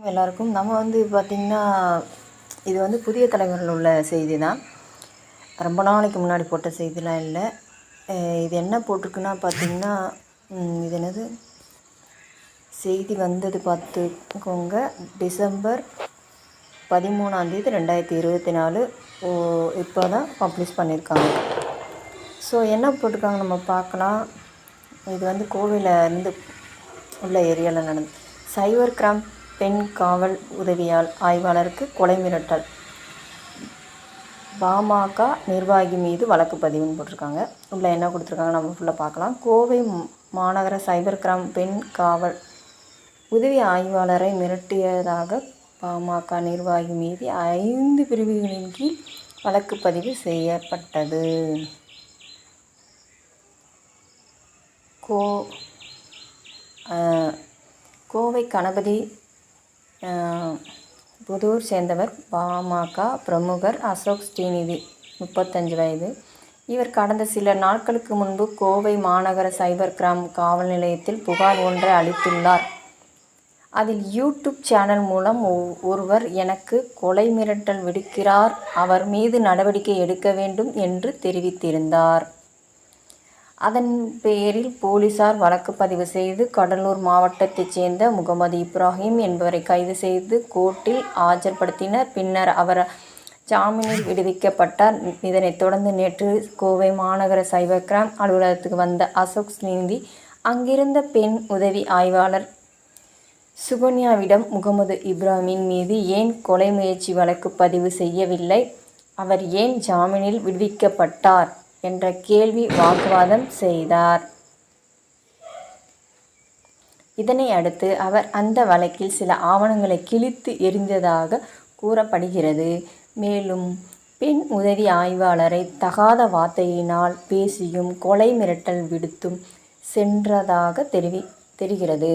எல்லாருக்கும் நம்ம பார்த்திங்கன்னா இது புதிய தலைமுறையில் உள்ள செய்தி தான். ரொம்ப நாளைக்கு முன்னாடி போட்ட செய்திலாம் இல்லை. இது என்ன போட்டிருக்குன்னா பார்த்திங்கன்னா இது என்னது செய்தி வந்தது பார்த்துக்கோங்க. டிசம்பர் 13 2024 இப்போ தான் பப்ளிஷ் பண்ணியிருக்காங்க. ஸோ என்ன போட்டிருக்காங்க நம்ம பார்க்கலாம். இது கோவையில் இருந்து உள்ள ஏரியாவில் நடந்து சைபர் கிரைம் பெண் காவல் உதவியால் ஆய்வாளருக்கு கொலை மிரட்டல், பாமக நிர்வாகி மீது வழக்கு பதிவுன்னு போட்டிருக்காங்க. உள்ள என்ன கொடுத்துருக்காங்க நம்ம ஃபுல்லாக பார்க்கலாம். கோவை மாநகர சைபர் கிரைம் பெண் காவல் உதவி ஆய்வாளரை மிரட்டியதாக பாமக நிர்வாகி மீது 5 பிரிவுகளின் கீழ் வழக்கு பதிவு செய்யப்பட்டது. கோவை கணபதி புதூர் சேர்ந்தவர் பாமக பிரமுகர் அசோக் ஸ்ரீநிதி 35 வயது. இவர் கடந்த சில நாட்களுக்கு முன்பு கோவை மாநகர சைபர் கிரைம் காவல் நிலையத்தில் புகார் ஒன்றை அளித்துள்ளார். அதில் யூடியூப் சேனல் மூலம் ஒருவர் எனக்கு கொலை மிரட்டல் விடுக்கிறார், அவர் மீது நடவடிக்கை எடுக்க வேண்டும் என்று தெரிவித்திருந்தார். அதன் பேரில் போலீசார் வழக்கு பதிவு செய்து கடலூர் மாவட்டத்தைச் சேர்ந்த முகமது இப்ராஹிம் என்பவரை கைது செய்து கோர்ட்டில் ஆஜர்படுத்தினர். பின்னர் அவர் ஜாமீனில் விடுவிக்கப்பட்டார். இதனைத் தொடர்ந்து நேற்று கோவை மாநகர சைபர் கிரைம் அலுவலகத்துக்கு வந்த அசோக் ஸ்ரீநிதி அங்கிருந்த பெண் உதவி ஆய்வாளர் சுகன்யாவிடம் முகமது இப்ராஹிமின் மீது ஏன் கொலை முயற்சி வழக்கு பதிவு செய்யவில்லை, அவர் ஏன் ஜாமீனில் விடுவிக்கப்பட்டார் என்ற கேள்வி வாக்குவாதம் செய்தார். இதனை அடுத்து அவர் அந்த வழக்கில் சில ஆவணங்களை கிழித்து எறிந்ததாக கூறப்படுகிறது. மேலும் பெண் உதவி ஆய்வாளரை தகாத வார்த்தையினால் பேசியும் கொலை மிரட்டல் விடுத்தும் சென்றதாக தெரிகிறது.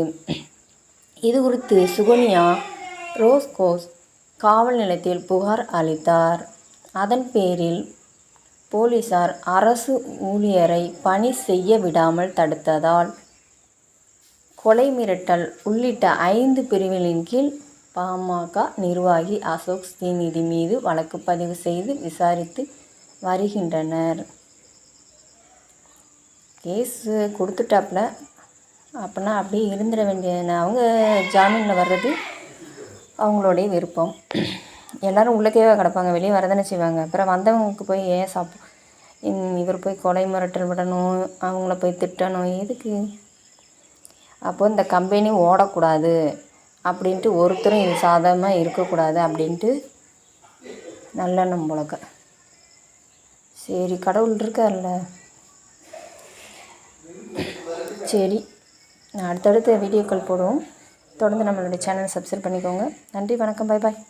இது குறித்து சுகன்யா ரோஸ்கோஸ் காவல் நிலையத்தில் புகார் அளித்தார். அதன் பேரில் போலீசார் அரசு ஊழியரை பணி செய்ய விடாமல் தடுத்ததால் கொலை மிரட்டல் உள்ளிட்ட 5 பிரிவுகளின் கீழ் பாமக நிர்வாகி அசோக் ஸ்ரீநிதி மீது வழக்கு பதிவு செய்து விசாரித்து வருகின்றனர். கேஸ் கொடுத்துட்டாப்புல அப்படின்னா அப்படியே இருந்துட வேண்டியது. அவங்க ஜாமீனில் வர்றது அவங்களுடைய விருப்பம். எல்லோரும் உள்ளக்கேவே கிடப்பாங்க, வெளியே வரதானே செய்வாங்க. அப்புறம் வந்தவங்களுக்கு போய் இவர் போய் கொலை மிரட்டல் விடணும், அவங்கள போய் திட்டணும் எதுக்கு? அப்போது இந்த கம்பெனி ஓடக்கூடாது அப்படின்ட்டு ஒருத்தரும் இது சாதகமாக இருக்கக்கூடாது அப்படின்ட்டு நல்லெண்ணம் போலக்க. சரி, கடவுள் இருக்கார்ல. சரி, அடுத்தடுத்த வீடியோக்கள் போடுவோம். தொடர்ந்து நம்மளுடைய சேனலை சப்ஸ்கிரைப் பண்ணிக்கோங்க. நன்றி, வணக்கம், பாய் பாய்.